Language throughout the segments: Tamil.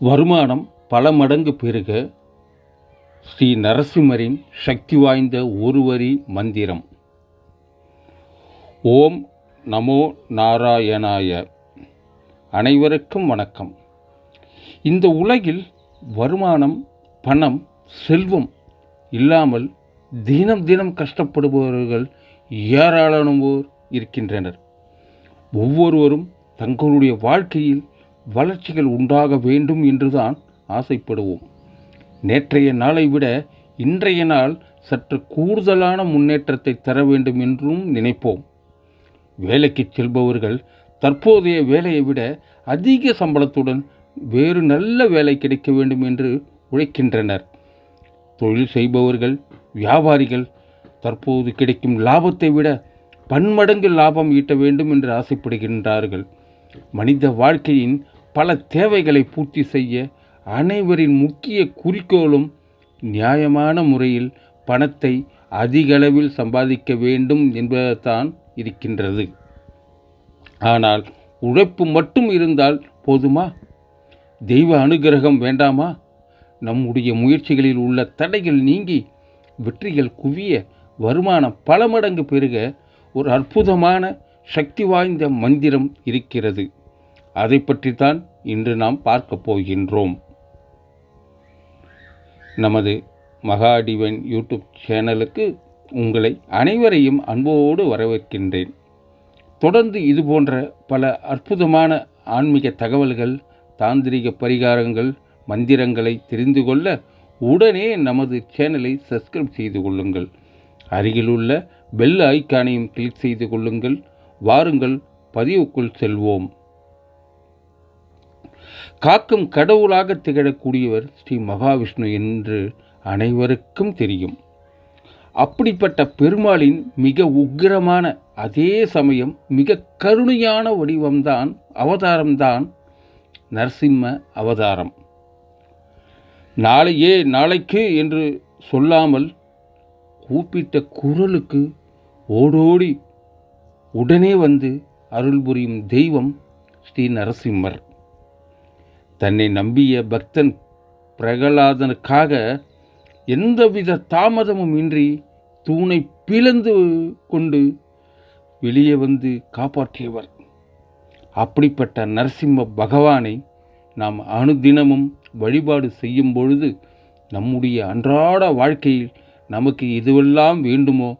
வருமானம் பல மடங்கு பெருக ஸ்ரீ நரசிம்மரின் சக்தி வாய்ந்த ஒரு வரி மந்திரம். ஓம் நமோ நாராயணாய. அனைவருக்கும் வணக்கம். இந்த உலகில் வருமானம், பணம், செல்வம் இல்லாமல் தினம் தினம் கஷ்டப்படுபவர்கள் ஏராளமானோர் இருக்கின்றனர். ஒவ்வொருவரும் தங்களுடைய வாழ்க்கையில் வளர்ச்சிகள் உண்டாக வேண்டும் என்றுதான் ஆசைப்படுவோம். நேற்றைய நாளை விட இன்றைய நாள் சற்று கூடுதலான முன்னேற்றத்தை தர வேண்டும் என்றும் நினைப்போம். வேலைக்கு செல்பவர்கள் தற்போதைய வேலையை விட அதிக சம்பளத்துடன் வேறு நல்ல வேலை கிடைக்க வேண்டும் என்று உழைக்கின்றனர். தொழில் செய்பவர்கள், வியாபாரிகள் தற்போது கிடைக்கும் லாபத்தை விட பன்மடங்கு லாபம் ஈட்ட வேண்டும் என்று ஆசைப்படுகின்றார்கள். மனித வாழ்க்கையின் பல தேவைகளை பூர்த்தி செய்ய அனைவரின் முக்கிய குறிக்கோளும் நியாயமான முறையில் பணத்தை அதிக அளவில் சம்பாதிக்க வேண்டும் என்பதுதான் இருக்கின்றது. ஆனால் உழைப்பு மட்டும் இருந்தால் போதுமா? தெய்வ அனுகிரகம் வேண்டாமா? நம்முடைய முயற்சிகளில் உள்ள தடைகள் நீங்கி வெற்றிகள் குவிய, வருமானம் பல மடங்கு பெருக ஒரு அற்புதமான சக்தி வாய்ந்த மந்திரம் இருக்கிறது. அதை பற்றித்தான் இன்று நாம் பார்க்க போகின்றோம். நமது மகா டிவைன் யூடியூப் சேனலுக்கு உங்களை அனைவரையும் அன்போடு வரவேற்கின்றேன். தொடர்ந்து இதுபோன்ற பல அற்புதமான ஆன்மீக தகவல்கள், தாந்திரிக பரிகாரங்கள், மந்திரங்களை தெரிந்து கொள்ள உடனே நமது சேனலை சப்ஸ்கிரைப் செய்து கொள்ளுங்கள். அருகிலுள்ள பெல் ஐக்கானையும் கிளிக் செய்து கொள்ளுங்கள். வாருங்கள், பதிவுக்குள் செல்வோம். காக்கும் கடவுளாக திகழக்கூடியவர் ஸ்ரீ மகாவிஷ்ணு என்று அனைவருக்கும் தெரியும். அப்படிப்பட்ட பெருமாளின் மிக உக்கிரமான, அதே சமயம் மிக கருணையான வடிவம்தான், அவதாரம்தான் நரசிம்ம அவதாரம். நாளைக்கு என்று சொல்லாமல் கூப்பிட்ட குரலுக்கு ஓடோடி உடனே வந்து அருள் புரியும் தெய்வம் ஸ்ரீ நரசிம்மர். தன்னை நம்பிய பக்தன் பிரகலாதனுக்காக எந்தவித தாமதமும் இன்றி தூணை பிளந்து கொண்டு வெளியே வந்து காப்பாற்றியவர். அப்படிப்பட்ட நரசிம்ம பகவானை நாம் அனுதினமும் வழிபாடு செய்யும் பொழுது நம்முடைய அன்றாட வாழ்க்கையில் நமக்கு எதுவெல்லாம் வேண்டுமோ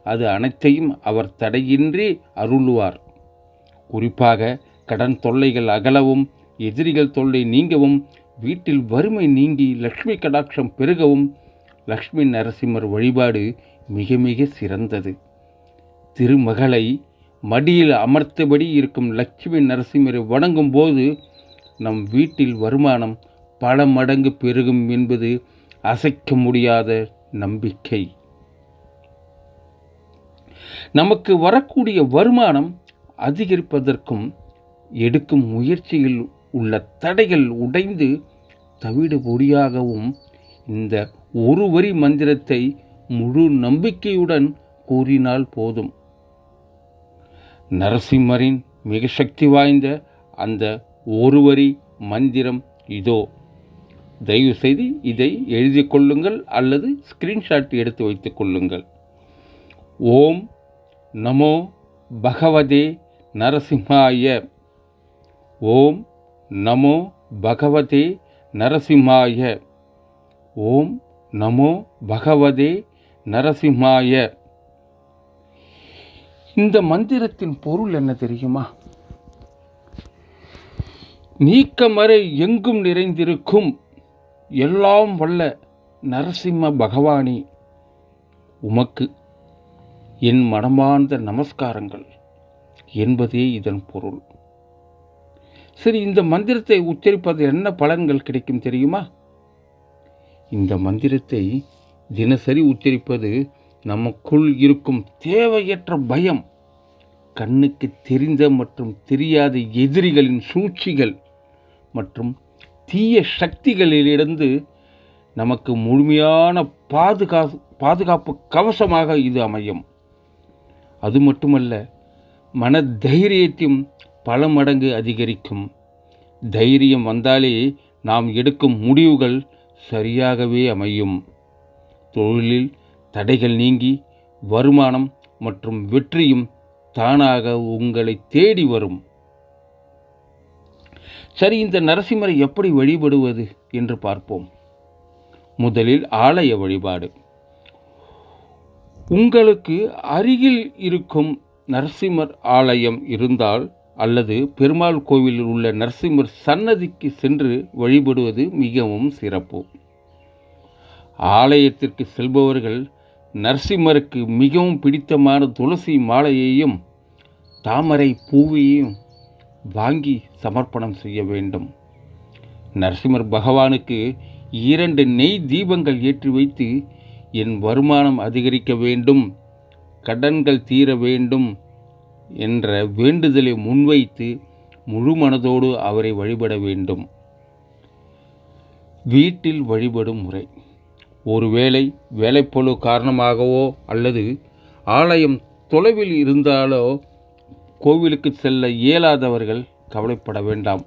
அது அனைத்தையும் அவர் தடையின்றி அருளுவார். குறிப்பாக கடன் தொல்லைகள் அகலவும், எதிரிகள் தொல்லை நீங்கவும், வீட்டில் வறுமை நீங்கி லக்ஷ்மி கடாட்சம் பெருகவும் லக்ஷ்மி நரசிம்மர் வழிபாடு மிக மிக சிறந்தது. திருமகளை மடியில் அமர்த்தபடி இருக்கும் லட்சுமி நரசிம்மரை வணங்கும் போது நம் வீட்டில் வருமானம் பல மடங்கு பெருகும் என்பது அசைக்க முடியாத நம்பிக்கை. நமக்கு வரக்கூடிய வருமானம் அதிகரிப்பதற்கும் எடுக்கும் முயற்சியில் உள்ள தடைகள் உடைந்து தவிடுபொடியாகவும் இந்த ஒரு வரி மந்திரத்தை முழு நம்பிக்கையுடன் கூறினால் போதும். நரசிம்மரின் மிக சக்தி வாய்ந்த அந்த ஒரு வரி மந்திரம் இதோ. தயவு செய்து இதை எழுதி கொள்ளுங்கள் அல்லது ஸ்கிரீன்ஷாட் எடுத்து வைத்துக் கொள்ளுங்கள். ஓம் நமோ பகவதே நரசிம்மாய. ஓம் நமோ பகவதே நரசிம்மாய. ஓம் நமோ பகவதே நரசிம்மாய. இந்த மந்திரத்தின் பொருள் என்ன தெரியுமா? நீக்கமறை எங்கும் நிறைந்திருக்கும் எல்லாம் வல்ல நரசிம்ம பகவானே, உமக்கு என் மனமார்ந்த நமஸ்காரங்கள் என்பதே இதன் பொருள். சரி, இந்த மந்திரத்தை உச்சரிப்பது என்ன பலன்கள் கிடைக்கும் தெரியுமா? இந்த மந்திரத்தை தினசரி உச்சரிப்பது நமக்குள் இருக்கும் தேவையற்ற பயம், கண்ணுக்கு தெரிந்த மற்றும் தெரியாத எதிரிகளின் சூழ்ச்சிகள் மற்றும் தீய சக்திகளிலிருந்து நமக்கு முழுமையான பாதுகாப்பு கவசமாக இது அமையும். அது மட்டுமல்ல, மன தைரியத்தையும் பல மடங்கு அதிகரிக்கும். தைரியம் வந்தாலே நாம் எடுக்கும் முடிவுகள் சரியாகவே அமையும். தொழிலில் தடைகள் நீங்கி வருமானம் மற்றும் வெற்றியும் தானாக உங்களை தேடி வரும். சரி, இந்த நரசிம்மரை எப்படி வழிபடுவது என்று பார்ப்போம். முதலில் ஆலய வழிபாடு. உங்களுக்கு அருகில் இருக்கும் நரசிம்மர் ஆலயம் இருந்தால் அல்லது பெருமாள் கோவிலில் உள்ள நரசிம்மர் சன்னதிக்கு சென்று வழிபடுவது மிகவும் சிறப்பு. ஆலயத்திற்கு செல்பவர்கள் நரசிம்மருக்கு மிகவும் பிடித்தமான துளசி மாலையையும் தாமரை பூவையும் வாங்கி சமர்ப்பணம் செய்ய வேண்டும். நரசிம்மர் பகவானுக்கு 2 நெய் தீபங்கள் ஏற்றி வைத்து என் வருமானம் அதிகரிக்க வேண்டும், கடன்கள் தீர வேண்டும் என்ற வேண்டுதலை முன்வைத்து முழு மனதோடு அவரை வழிபட வேண்டும். வீட்டில் வழிபடும் முறை. ஒருவேளை வேலைப்பளு காரணமாகவோ அல்லது ஆலயம் தொலைவில் இருந்தாலோ கோவிலுக்கு செல்ல இயலாதவர்கள் கவலைப்பட வேண்டாம்.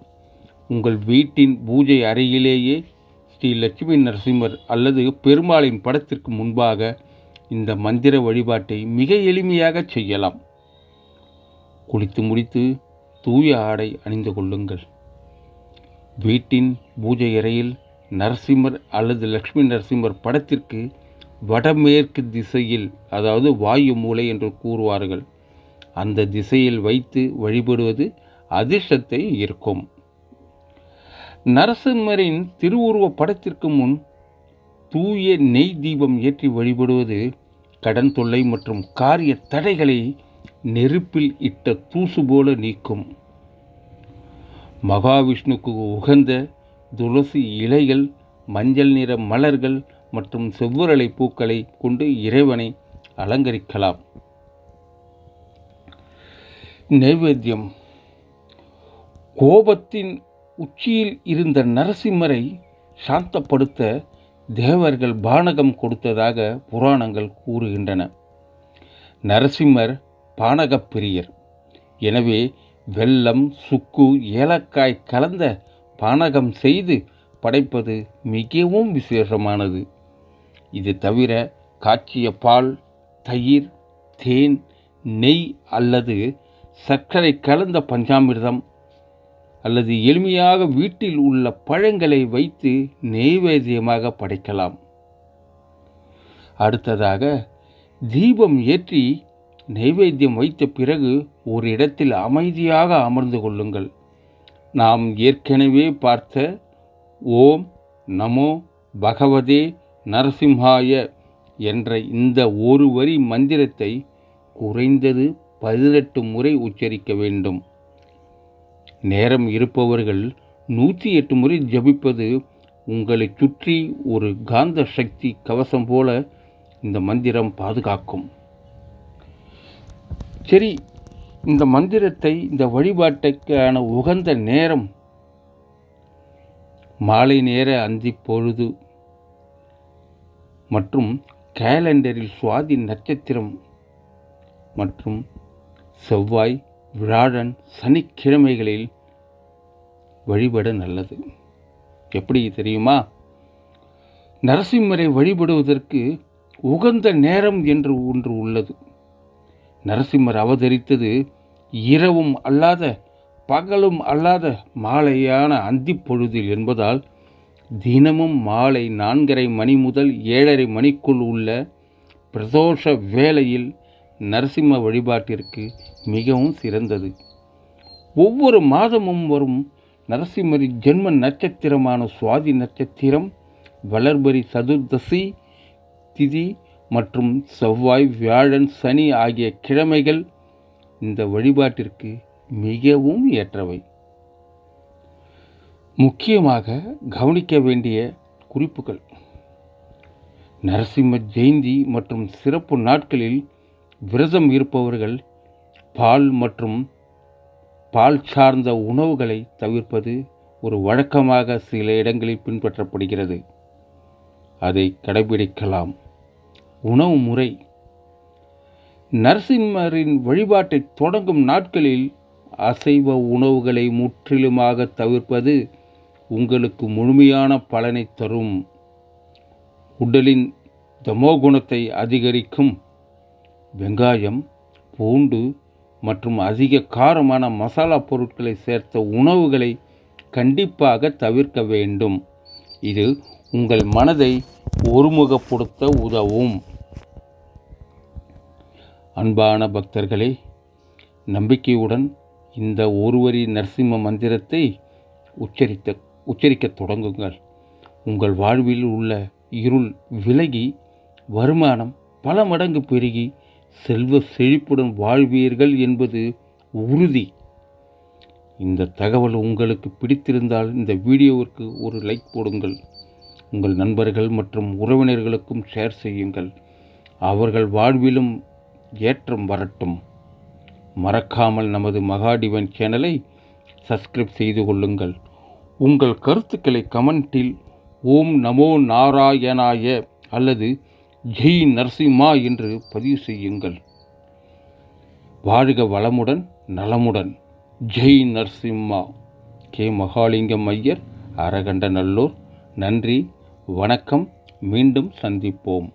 உங்கள் வீட்டின் பூஜை அறையிலேயே ஸ்ரீ லட்சுமி நரசிம்மர் அல்லது பெருமாளின் படத்திற்கு முன்பாக இந்த மந்திர வழிபாட்டை மிக எளிமையாக செய்யலாம். குளித்து முடித்து தூய ஆடை அணிந்து கொள்ளுங்கள். வீட்டின் பூஜை அறையில் நரசிம்மர் அல்லது லட்சுமி நரசிம்மர் படத்திற்கு வடமேற்கு திசையில், அதாவது வாயு மூலை என்று கூறுவார்கள், அந்த திசையில் வைத்து வழிபடுவது அதிர்ஷ்டத்தை ஈர்க்கும். நரசிம்மரின் திருவுருவ படத்திற்கு முன் தூய நெய் தீபம் ஏற்றி வழிபடுவது கடன் தொல்லை மற்றும் காரிய தடைகளை நெருப்பில் இட்ட தூசு போல நீக்கும். மகாவிஷ்ணுக்கு உகந்த துளசி இலைகள், மஞ்சள் நிற மலர்கள் மற்றும் செவ்வரளை பூக்களை கொண்டு இறைவனை அலங்கரிக்கலாம். நைவேத்தியம். கோபத்தின் உச்சியில் இருந்த நரசிம்மரை சாந்தப்படுத்த தேவர்கள் பானகம் கொடுத்ததாக புராணங்கள் கூறுகின்றன. நரசிம்மர் பானகப் பிரியர். எனவே வெல்லம், சுக்கு, ஏலக்காய் கலந்த பானகம் செய்து படைப்பது மிகவும் விசேஷமானது. இது தவிர காய்ச்சிய பால், தயிர், தேன், நெய் அல்லது சர்க்கரை கலந்த பஞ்சாமிர்தம் அல்லது எளிமையாக வீட்டில் உள்ள பழங்களை வைத்து நெய்வேத்தியமாக படைக்கலாம். அடுத்ததாக தீபம் ஏற்றி நைவேத்தியம் வைத்த பிறகு ஒரு இடத்தில் அமைதியாக அமர்ந்து கொள்ளுங்கள். நாம் ஏற்கனவே பார்த்த ஓம் நமோ பகவதே நரசிம்ஹாய என்ற இந்த ஒரு வரி மந்திரத்தை குறைந்தது 18 முறை உச்சரிக்க வேண்டும். நேரம் இருப்பவர்கள் 108 முறை ஜபிப்பது உங்களை சுற்றி ஒரு காந்த சக்தி கவசம் போல இந்த மந்திரம் பாதுகாக்கும். சரி, இந்த மந்திரத்தை, இந்த வழிபாட்டுக்கான உகந்த நேரம் மாலை நேர அந்தி பொழுது மற்றும் கேலண்டரில் சுவாதி நட்சத்திரம் மற்றும் செவ்வாய், வியாழன், சனிக்கிழமைகளில் வழிபட நல்லது. எப்படி தெரியுமா? நரசிம்மரை வழிபடுவதற்கு உகந்த நேரம் என்று ஒன்று உள்ளது. நரசிம்மர் அவதரித்தது இரவும் அல்லாத பகலும் அல்லாத மாலையான அந்தி பொழுதில் என்பதால் தினமும் மாலை 4:30 மணி முதல் 7:30 மணிக்குள் உள்ள பிரதோஷ வேளையில் நரசிம்ம வழிபாட்டிற்கு மிகவும் சிறந்தது. ஒவ்வொரு மாதமும் வரும் நரசிம்மரின் ஜென்ம நட்சத்திரமான சுவாதி நட்சத்திரம், வளர்பரி சதுர்தசி திதி மற்றும் செவ்வாய், வியாழன், சனி ஆகிய கிழமைகள் இந்த வழிபாட்டிற்கு மிகவும் ஏற்றவை. முக்கியமாக கவனிக்க வேண்டிய குறிப்புகள். நரசிம்ம ஜெயந்தி மற்றும் சிறப்பு நாட்களில் விரதம் இருப்பவர்கள் பால் மற்றும் பால் சார்ந்த உணவுகளை தவிர்ப்பது ஒரு வழக்கமாக சில இடங்களில் பின்பற்றப்படுகிறது. அதை கடைபிடிக்கலாம். உணவு முறை. நரசிம்மரின் வழிபாட்டை தொடங்கும் நாட்களில் அசைவ உணவுகளை முற்றிலுமாக தவிர்ப்பது உங்களுக்கு முழுமையான பலனை தரும். உடலின் தமோகுணத்தை அதிகரிக்கும். வெங்காயம், பூண்டு மற்றும் அதிக காரமான மசாலா பொருட்களை சேர்த்த உணவுகளை கண்டிப்பாக தவிர்க்க வேண்டும். இது உங்கள் மனதை ஒருமுகப்படுத்த உதவும். அன்பான பக்தர்களே, நம்பிக்கையுடன் இந்த ஒருவரி நரசிம்ம மந்திரத்தை உச்சரிக்கத் தொடங்குங்கள். உங்கள் வாழ்வில் உள்ள இருள் விலகி வருமானம் பல மடங்கு பெருகி செல்வ செழிப்புடன் வாழ்வீர்கள் என்பது உறுதி. இந்த தகவல் உங்களுக்கு பிடித்திருந்தால் இந்த வீடியோவிற்கு ஒரு லைக் போடுங்கள். உங்கள் நண்பர்கள் மற்றும் உறவினர்களுக்கும் ஷேர் செய்யுங்கள். அவர்கள் வாழ்விலும் ஏற்றம் வரட்டும். மறக்காமல் நமது மகா டிவைன் சேனலை சப்ஸ்கிரைப் செய்து கொள்ளுங்கள். உங்கள் கருத்துக்களை கமெண்டில் ஓம் நமோ நாராயணாய அல்லது ஜெய் நரசிம்மா என்று பதிவு செய்யுங்கள். வாழ்க வளமுடன் நலமுடன். ஜெய் நரசிம்மா. கே. மகாலிங்கம் ஐயர், அரகண்டநல்லூர். நன்றி, வணக்கம். மீண்டும் சந்திப்போம்.